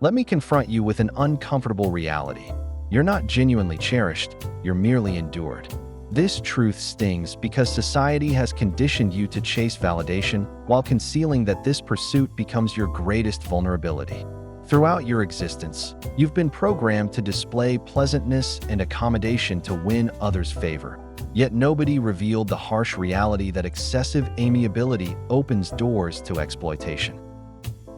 Let me confront you with an uncomfortable reality. You're not genuinely cherished, you're merely endured. This truth stings because society has conditioned you to chase validation while concealing that this pursuit becomes your greatest vulnerability. Throughout your existence, you've been programmed to display pleasantness and accommodation to win others' favor. Yet nobody revealed the harsh reality that excessive amiability opens doors to exploitation.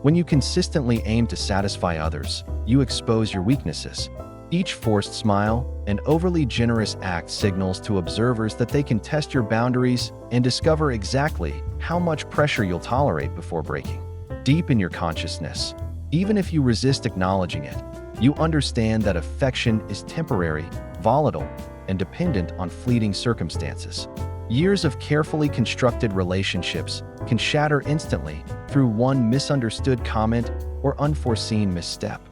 When you consistently aim to satisfy others, you expose your weaknesses. Each forced smile, an overly generous act signals to observers that they can test your boundaries and discover exactly how much pressure you'll tolerate before breaking. Deep in your consciousness, even if you resist acknowledging it, you understand that affection is temporary, volatile, and dependent on fleeting circumstances. Years of carefully constructed relationships can shatter instantly through one misunderstood comment or unforeseen misstep.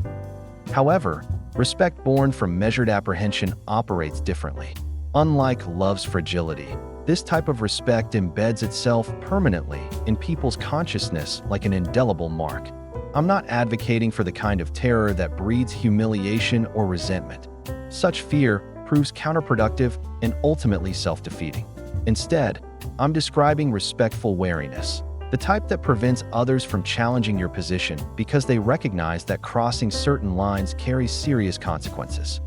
However, respect born from measured apprehension operates differently. Unlike love's fragility, this type of respect embeds itself permanently in people's consciousness like an indelible mark. I'm not advocating for the kind of terror that breeds humiliation or resentment. Such fear proves counterproductive and ultimately self-defeating. Instead, I'm describing respectful wariness, the type that prevents others from challenging your position because they recognize that crossing certain lines carries serious consequences.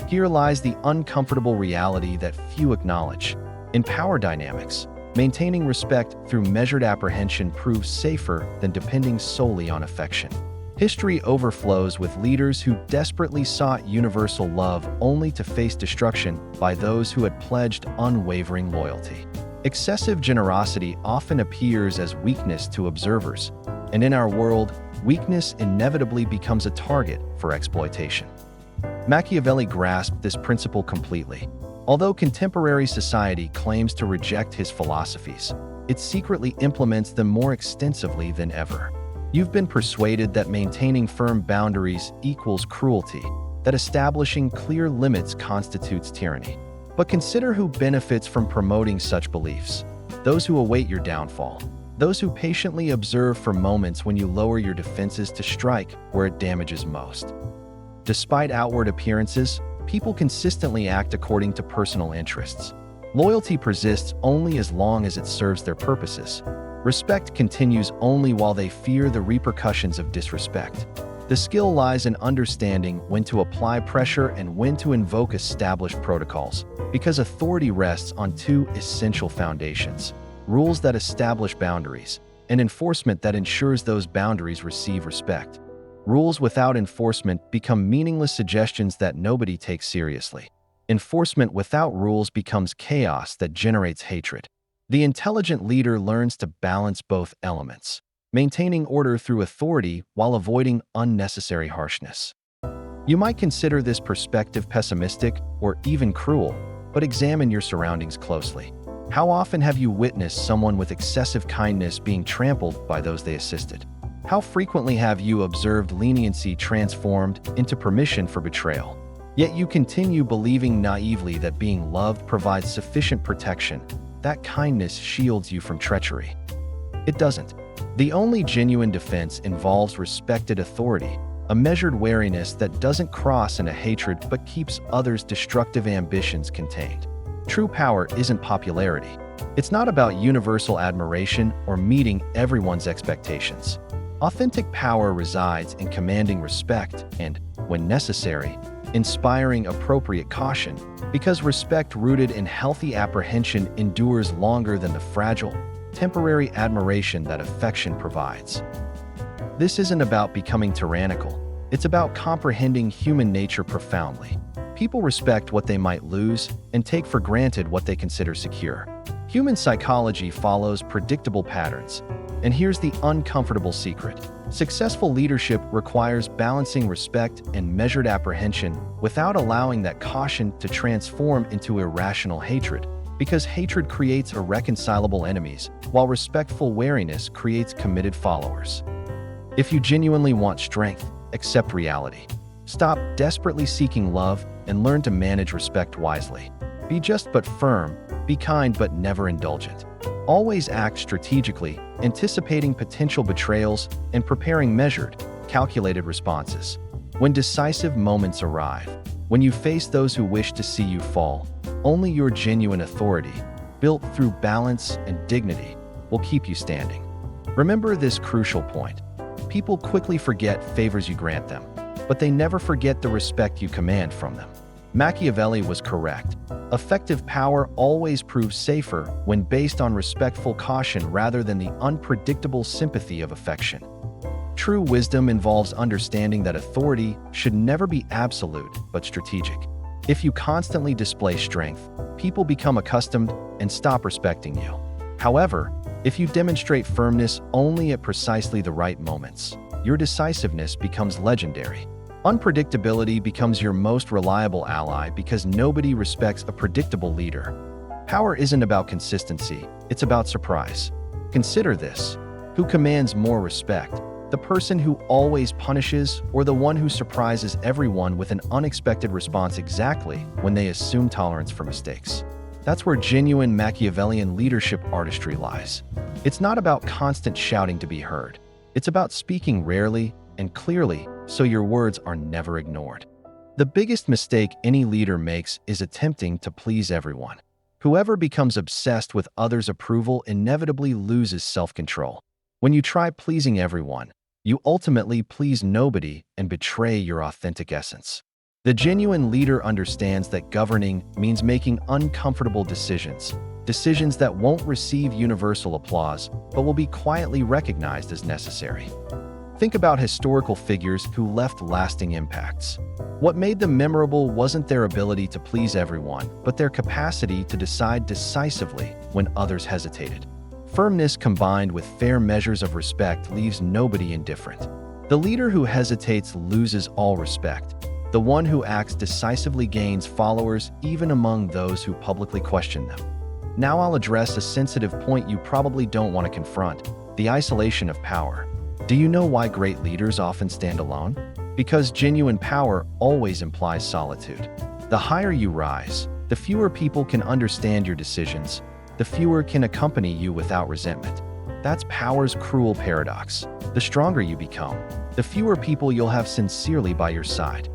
Here lies the uncomfortable reality that few acknowledge. In power dynamics, maintaining respect through measured apprehension proves safer than depending solely on affection. History overflows with leaders who desperately sought universal love only to face destruction by those who had pledged unwavering loyalty. Excessive generosity often appears as weakness to observers, and in our world, weakness inevitably becomes a target for exploitation. Machiavelli grasped this principle completely. Although contemporary society claims to reject his philosophies, it secretly implements them more extensively than ever. You've been persuaded that maintaining firm boundaries equals cruelty, that establishing clear limits constitutes tyranny. But consider who benefits from promoting such beliefs. Those who await your downfall. Those who patiently observe for moments when you lower your defenses to strike where it damages most. Despite outward appearances, people consistently act according to personal interests. Loyalty persists only as long as it serves their purposes. Respect continues only while they fear the repercussions of disrespect. The skill lies in understanding when to apply pressure and when to invoke established protocols, because authority rests on two essential foundations: rules that establish boundaries, and enforcement that ensures those boundaries receive respect. Rules without enforcement become meaningless suggestions that nobody takes seriously. Enforcement without rules becomes chaos that generates hatred. The intelligent leader learns to balance both elements, maintaining order through authority while avoiding unnecessary harshness. You might consider this perspective pessimistic or even cruel, but examine your surroundings closely. How often have you witnessed someone with excessive kindness being trampled by those they assisted? How frequently have you observed leniency transformed into permission for betrayal? Yet you continue believing naively that being loved provides sufficient protection, that kindness shields you from treachery. It doesn't. The only genuine defense involves respected authority, a measured wariness that doesn't cross into hatred but keeps others' destructive ambitions contained. True power isn't popularity. It's not about universal admiration or meeting everyone's expectations. Authentic power resides in commanding respect and, when necessary, inspiring appropriate caution, because respect rooted in healthy apprehension endures longer than the fragile, temporary admiration that affection provides. This isn't about becoming tyrannical. It's about comprehending human nature profoundly. People respect what they might lose and take for granted what they consider secure. Human psychology follows predictable patterns. And here's the uncomfortable secret. Successful leadership requires balancing respect and measured apprehension without allowing that caution to transform into irrational hatred, because hatred creates irreconcilable enemies, while respectful wariness creates committed followers. If you genuinely want strength, accept reality. Stop desperately seeking love and learn to manage respect wisely. Be just but firm, be kind but never indulgent. Always act strategically, anticipating potential betrayals and preparing measured, calculated responses. When decisive moments arrive, when you face those who wish to see you fall, only your genuine authority, built through balance and dignity, will keep you standing. Remember this crucial point. People quickly forget favors you grant them, but they never forget the respect you command from them. Machiavelli was correct. Effective power always proves safer when based on respectful caution rather than the unpredictable sympathy of affection. True wisdom involves understanding that authority should never be absolute but strategic. If you constantly display strength, people become accustomed and stop respecting you. However, if you demonstrate firmness only at precisely the right moments, your decisiveness becomes legendary. Unpredictability becomes your most reliable ally because nobody respects a predictable leader. Power isn't about consistency, it's about surprise. Consider this: who commands more respect? The person who always punishes, or the one who surprises everyone with an unexpected response exactly when they assume tolerance for mistakes? That's where genuine Machiavellian leadership artistry lies. It's not about constant shouting to be heard. It's about speaking rarely and clearly so your words are never ignored. The biggest mistake any leader makes is attempting to please everyone. Whoever becomes obsessed with others' approval inevitably loses self-control. When you try pleasing everyone, you ultimately please nobody and betray your authentic essence. The genuine leader understands that governing means making uncomfortable decisions, decisions that won't receive universal applause but will be quietly recognized as necessary. Think about historical figures who left lasting impacts. What made them memorable wasn't their ability to please everyone, but their capacity to decide decisively when others hesitated. Firmness combined with fair measures of respect leaves nobody indifferent. The leader who hesitates loses all respect. The one who acts decisively gains followers even among those who publicly question them. Now I'll address a sensitive point you probably don't want to confront: the isolation of power. Do you know why great leaders often stand alone? Because genuine power always implies solitude. The higher you rise, the fewer people can understand your decisions, the fewer can accompany you without resentment. That's power's cruel paradox. The stronger you become, the fewer people you'll have sincerely by your side.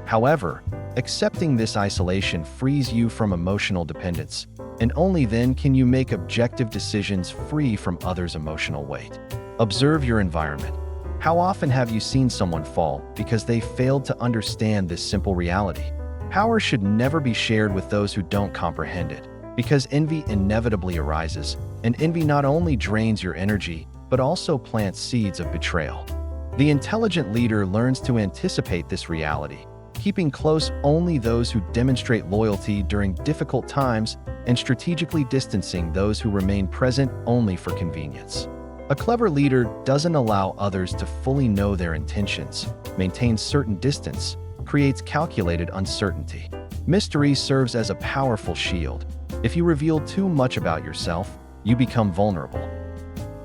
However, accepting this isolation frees you from emotional dependence, and only then can you make objective decisions free from others' emotional weight. Observe your environment. How often have you seen someone fall because they failed to understand this simple reality? Power should never be shared with those who don't comprehend it, because envy inevitably arises, and envy not only drains your energy, but also plants seeds of betrayal. The intelligent leader learns to anticipate this reality, keeping close only those who demonstrate loyalty during difficult times and strategically distancing those who remain present only for convenience. A clever leader doesn't allow others to fully know their intentions, maintains certain distance, creates calculated uncertainty. Mystery serves as a powerful shield. If you reveal too much about yourself, you become vulnerable.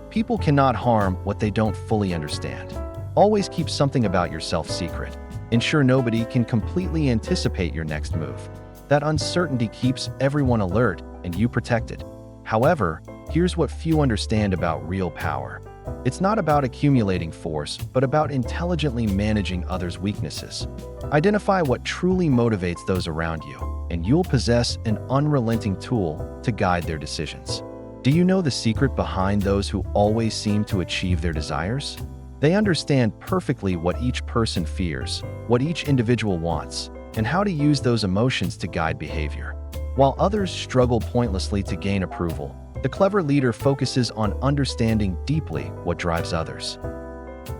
People cannot harm what they don't fully understand. Always keep something about yourself secret. Ensure nobody can completely anticipate your next move. That uncertainty keeps everyone alert and you protected. However, here's what few understand about real power. It's not about accumulating force, but about intelligently managing others' weaknesses. Identify what truly motivates those around you, and you'll possess an unrelenting tool to guide their decisions. Do you know the secret behind those who always seem to achieve their desires? They understand perfectly what each person fears, what each individual wants, and how to use those emotions to guide behavior. While others struggle pointlessly to gain approval, the clever leader focuses on understanding deeply what drives others.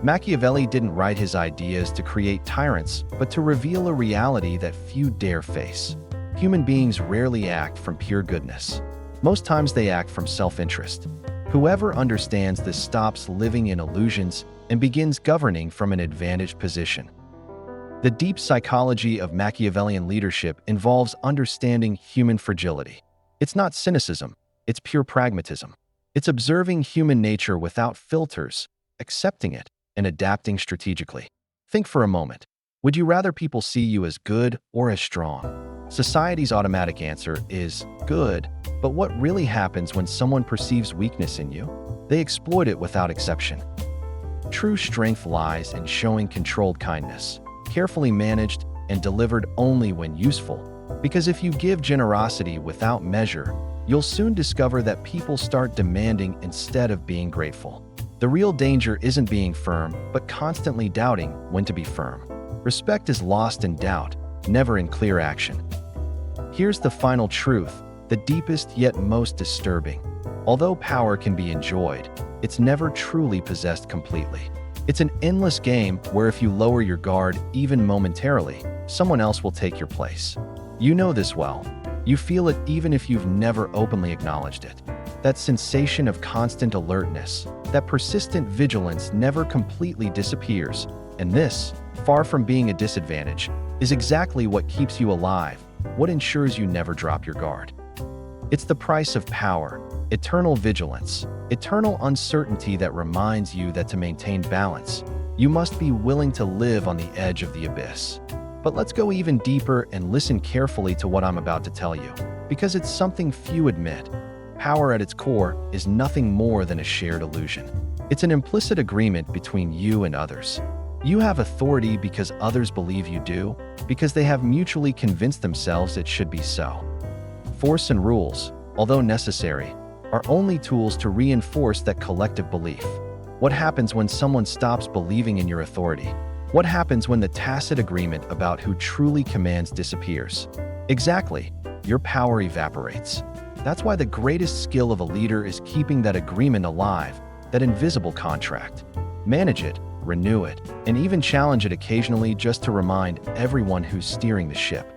Machiavelli didn't write his ideas to create tyrants, but to reveal a reality that few dare face. Human beings rarely act from pure goodness. Most times they act from self-interest. Whoever understands this stops living in illusions and begins governing from an advantaged position. The deep psychology of Machiavellian leadership involves understanding human fragility. It's not cynicism, it's pure pragmatism. It's observing human nature without filters, accepting it, and adapting strategically. Think for a moment. Would you rather people see you as good or as strong? Society's automatic answer is good, but what really happens when someone perceives weakness in you? They exploit it without exception. True strength lies in showing controlled kindness, carefully managed and delivered only when useful. Because if you give generosity without measure, you'll soon discover that people start demanding instead of being grateful. The real danger isn't being firm, but constantly doubting when to be firm. Respect is lost in doubt, never in clear action. Here's the final truth, the deepest yet most disturbing. Although power can be enjoyed, it's never truly possessed completely. It's an endless game where if you lower your guard even momentarily, someone else will take your place. You know this well. You feel it even if you've never openly acknowledged it. That sensation of constant alertness, that persistent vigilance never completely disappears. And this, far from being a disadvantage, is exactly what keeps you alive, what ensures you never drop your guard. It's the price of power, eternal vigilance, eternal uncertainty that reminds you that to maintain balance, you must be willing to live on the edge of the abyss. But let's go even deeper and listen carefully to what I'm about to tell you, because it's something few admit. Power at its core is nothing more than a shared illusion. It's an implicit agreement between you and others. You have authority because others believe you do, because they have mutually convinced themselves it should be so. Force and rules, although necessary, are only tools to reinforce that collective belief. What happens when someone stops believing in your authority? What happens when the tacit agreement about who truly commands disappears? Exactly, your power evaporates. That's why the greatest skill of a leader is keeping that agreement alive, that invisible contract. Manage it, renew it, and even challenge it occasionally just to remind everyone who's steering the ship.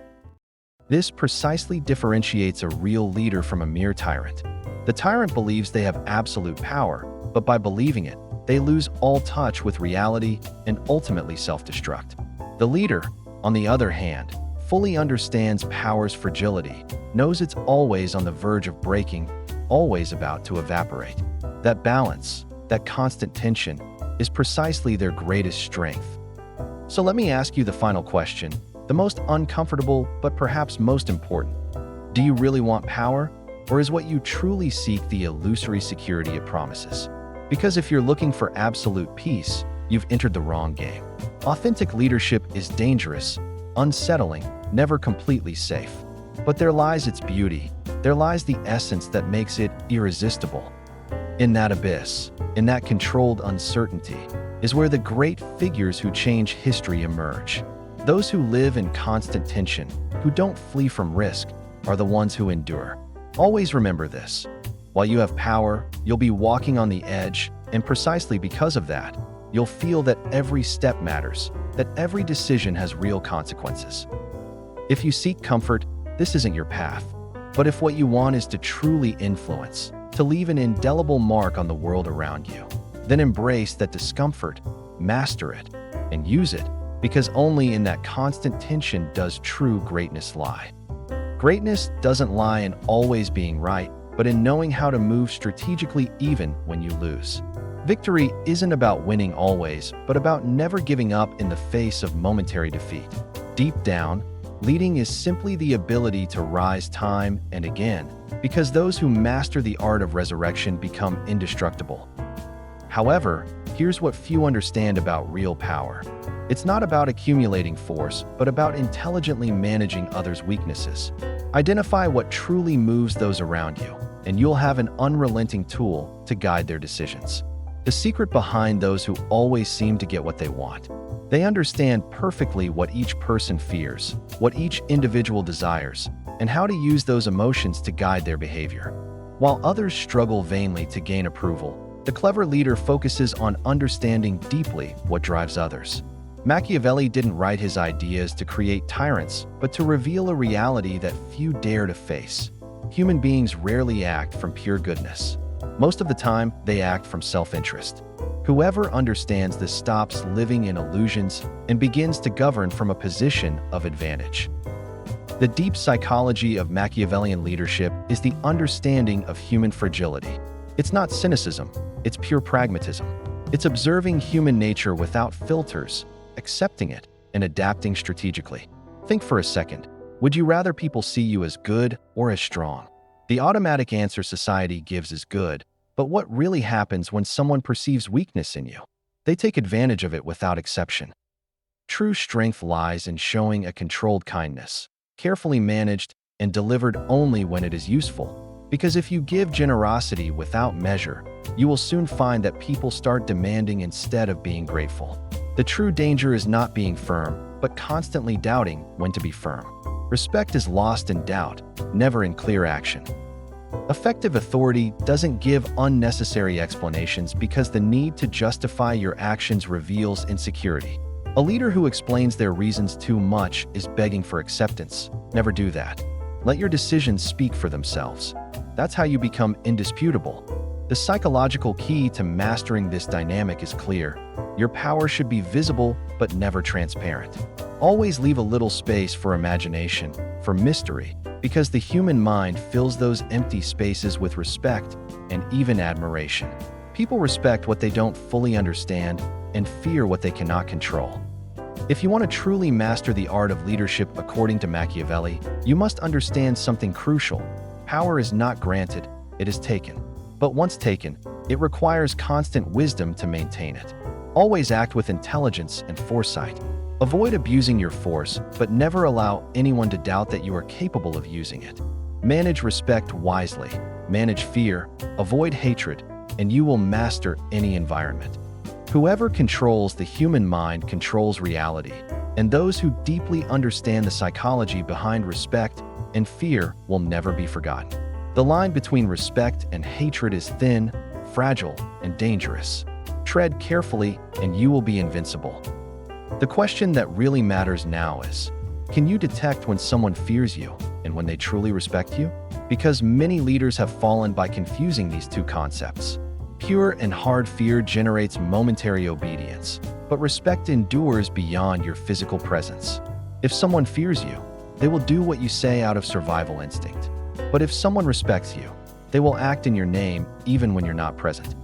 This precisely differentiates a real leader from a mere tyrant. The tyrant believes they have absolute power, but by believing it, they lose all touch with reality and ultimately self-destruct. The leader, on the other hand, fully understands power's fragility, knows it's always on the verge of breaking, always about to evaporate. That balance, that constant tension, is precisely their greatest strength. So let me ask you the final question, the most uncomfortable but perhaps most important. Do you really want power, or is what you truly seek the illusory security it promises? Because if you're looking for absolute peace, you've entered the wrong game. Authentic leadership is dangerous, unsettling, never completely safe. But there lies its beauty. There lies the essence that makes it irresistible. In that abyss, in that controlled uncertainty, is where the great figures who change history emerge. Those who live in constant tension, who don't flee from risk, are the ones who endure. Always remember this. While you have power, you'll be walking on the edge, and precisely because of that, you'll feel that every step matters, that every decision has real consequences. If you seek comfort, this isn't your path. But if what you want is to truly influence, to leave an indelible mark on the world around you, then embrace that discomfort, master it, and use it, because only in that constant tension does true greatness lie. Greatness doesn't lie in always being right, but in knowing how to move strategically even when you lose. Victory isn't about winning always, but about never giving up in the face of momentary defeat. Deep down, leading is simply the ability to rise time and again, because those who master the art of resurrection become indestructible. However, here's what few understand about real power. It's not about accumulating force, but about intelligently managing others' weaknesses. Identify what truly moves those around you, and you'll have an unrelenting tool to guide their decisions. The secret behind those who always seem to get what they want. They understand perfectly what each person fears, what each individual desires, and how to use those emotions to guide their behavior. While others struggle vainly to gain approval, the clever leader focuses on understanding deeply what drives others. Machiavelli didn't write his ideas to create tyrants, but to reveal a reality that few dare to face. Human beings rarely act from pure goodness. Most of the time, they act from self-interest. Whoever understands this stops living in illusions and begins to govern from a position of advantage. The deep psychology of Machiavellian leadership is the understanding of human fragility. It's not cynicism, it's pure pragmatism. It's observing human nature without filters, accepting it, and adapting strategically. Think for a second. Would you rather people see you as good or as strong? The automatic answer society gives is good, but what really happens when someone perceives weakness in you? They take advantage of it without exception. True strength lies in showing a controlled kindness, carefully managed and delivered only when it is useful. Because if you give generosity without measure, you will soon find that people start demanding instead of being grateful. The true danger is not being firm, but constantly doubting when to be firm. Respect is lost in doubt, never in clear action. Effective authority doesn't give unnecessary explanations because the need to justify your actions reveals insecurity. A leader who explains their reasons too much is begging for acceptance. Never do that. Let your decisions speak for themselves. That's how you become indisputable. The psychological key to mastering this dynamic is clear. Your power should be visible but never transparent. Always leave a little space for imagination, for mystery, because the human mind fills those empty spaces with respect and even admiration. People respect what they don't fully understand and fear what they cannot control. If you want to truly master the art of leadership according to Machiavelli, you must understand something crucial. Power is not granted, it is taken. But once taken, it requires constant wisdom to maintain it. Always act with intelligence and foresight. Avoid abusing your force, but never allow anyone to doubt that you are capable of using it. Manage respect wisely, manage fear, avoid hatred, and you will master any environment. Whoever controls the human mind controls reality, and those who deeply understand the psychology behind respect and fear will never be forgotten. The line between respect and hatred is thin, fragile, and dangerous. Tread carefully, and you will be invincible. The question that really matters now is, can you detect when someone fears you and when they truly respect you? Because many leaders have fallen by confusing these two concepts. Pure and hard fear generates momentary obedience, but respect endures beyond your physical presence. If someone fears you, they will do what you say out of survival instinct. But if someone respects you, they will act in your name even when you're not present.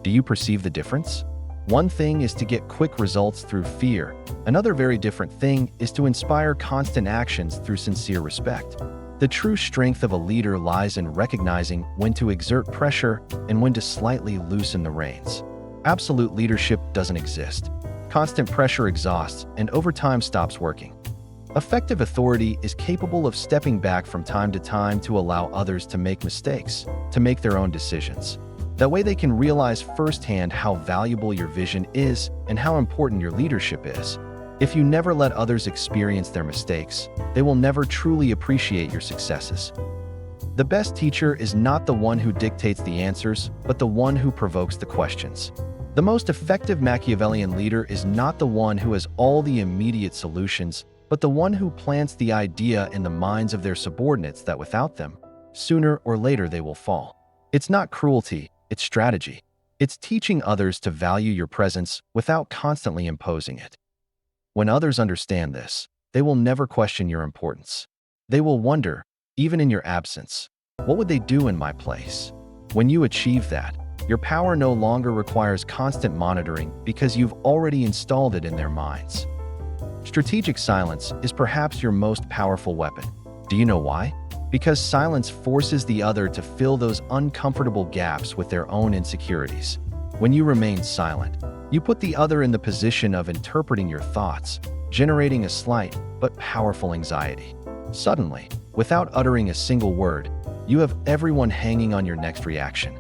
Do you perceive the difference? One thing is to get quick results through fear. Another very different thing is to inspire constant actions through sincere respect. The true strength of a leader lies in recognizing when to exert pressure and when to slightly loosen the reins. Absolute leadership doesn't exist. Constant pressure exhausts and over time stops working. Effective authority is capable of stepping back from time to time to allow others to make mistakes, to make their own decisions. That way they can realize firsthand how valuable your vision is and how important your leadership is. If you never let others experience their mistakes, they will never truly appreciate your successes. The best teacher is not the one who dictates the answers, but the one who provokes the questions. The most effective Machiavellian leader is not the one who has all the immediate solutions, but the one who plants the idea in the minds of their subordinates that without them, sooner or later they will fall. It's not cruelty, it's strategy. It's teaching others to value your presence without constantly imposing it. When others understand this, they will never question your importance. They will wonder, even in your absence, what would they do in my place? When you achieve that, your power no longer requires constant monitoring because you've already installed it in their minds. Strategic silence is perhaps your most powerful weapon. Do you know why? Because silence forces the other to fill those uncomfortable gaps with their own insecurities. When you remain silent, you put the other in the position of interpreting your thoughts, generating a slight but powerful anxiety. Suddenly, without uttering a single word, you have everyone hanging on your next reaction.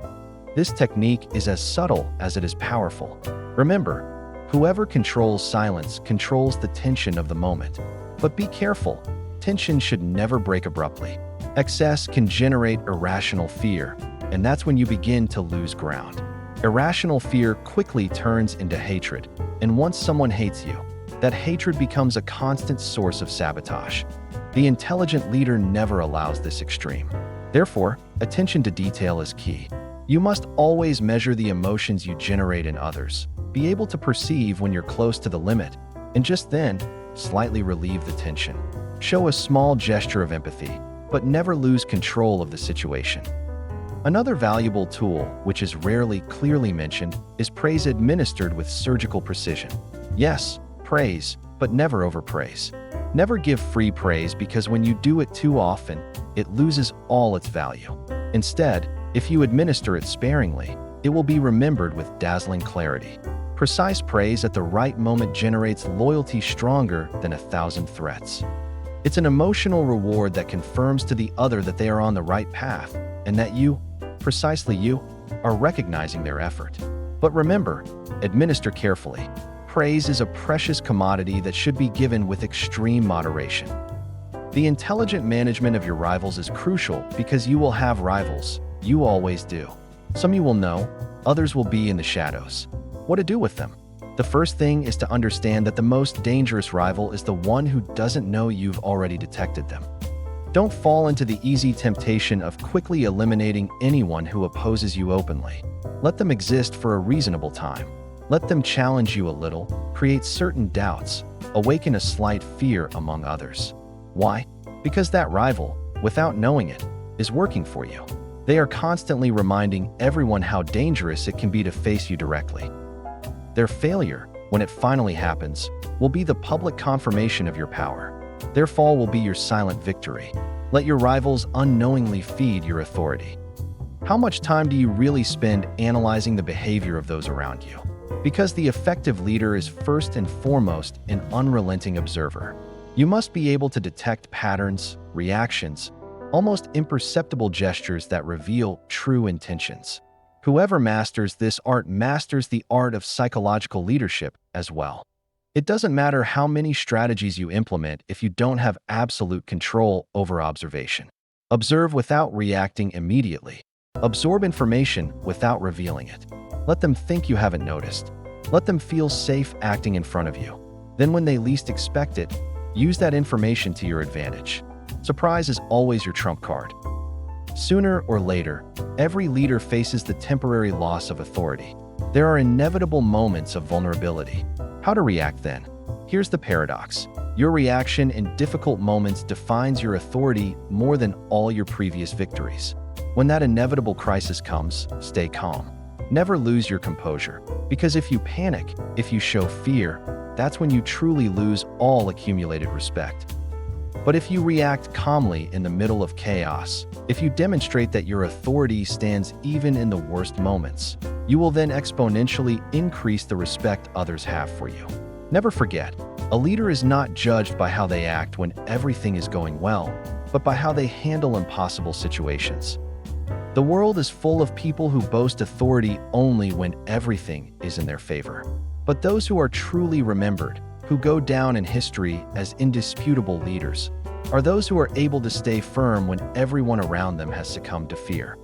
This technique is as subtle as it is powerful. Remember, whoever controls silence controls the tension of the moment. But be careful, tension should never break abruptly. Excess can generate irrational fear, and that's when you begin to lose ground. Irrational fear quickly turns into hatred, and once someone hates you, that hatred becomes a constant source of sabotage. The intelligent leader never allows this extreme. Therefore, attention to detail is key. You must always measure the emotions you generate in others, be able to perceive when you're close to the limit, and just then, slightly relieve the tension. Show a small gesture of empathy, but never lose control of the situation. Another valuable tool, which is rarely clearly mentioned, is praise administered with surgical precision. Yes, praise, but never overpraise. Never give free praise because when you do it too often, it loses all its value. Instead, if you administer it sparingly, it will be remembered with dazzling clarity. Precise praise at the right moment generates loyalty stronger than 1,000 threats. It's an emotional reward that confirms to the other that they are on the right path and that you, precisely you, are recognizing their effort. But remember, administer carefully. Praise is a precious commodity that should be given with extreme moderation. The intelligent management of your rivals is crucial because you will have rivals. You always do. Some you will know, others will be in the shadows. What to do with them? The first thing is to understand that the most dangerous rival is the one who doesn't know you've already detected them. Don't fall into the easy temptation of quickly eliminating anyone who opposes you openly. Let them exist for a reasonable time. Let them challenge you a little, create certain doubts, awaken a slight fear among others. Why? Because that rival, without knowing it, is working for you. They are constantly reminding everyone how dangerous it can be to face you directly. Their failure, when it finally happens, will be the public confirmation of your power. Their fall will be your silent victory. Let your rivals unknowingly feed your authority. How much time do you really spend analyzing the behavior of those around you? Because the effective leader is first and foremost an unrelenting observer. You must be able to detect patterns, reactions, almost imperceptible gestures that reveal true intentions. Whoever masters this art masters the art of psychological leadership as well. It doesn't matter how many strategies you implement if you don't have absolute control over observation. Observe without reacting immediately. Absorb information without revealing it. Let them think you haven't noticed. Let them feel safe acting in front of you. Then when they least expect it, use that information to your advantage. Surprise is always your trump card. Sooner or later, every leader faces the temporary loss of authority. There are inevitable moments of vulnerability. How to react then? Here's the paradox. Your reaction in difficult moments defines your authority more than all your previous victories. When that inevitable crisis comes, stay calm. Never lose your composure, because if you panic, if you show fear, that's when you truly lose all accumulated respect. But if you react calmly in the middle of chaos, if you demonstrate that your authority stands even in the worst moments, you will then exponentially increase the respect others have for you. Never forget, a leader is not judged by how they act when everything is going well, but by how they handle impossible situations. The world is full of people who boast authority only when everything is in their favor. But those who are truly remembered, who go down in history as indisputable leaders, are those who are able to stay firm when everyone around them has succumbed to fear.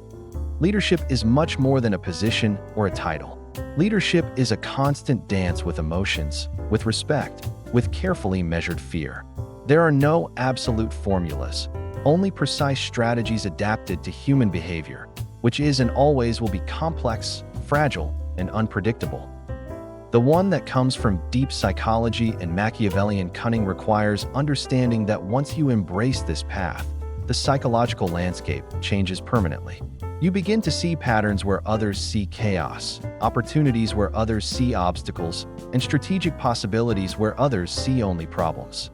Leadership is much more than a position or a title. Leadership is a constant dance with emotions, with respect, with carefully measured fear. There are no absolute formulas, only precise strategies adapted to human behavior, which is and always will be complex, fragile, and unpredictable. The one that comes from deep psychology and Machiavellian cunning requires understanding that once you embrace this path, the psychological landscape changes permanently. You begin to see patterns where others see chaos, opportunities where others see obstacles, and strategic possibilities where others see only problems.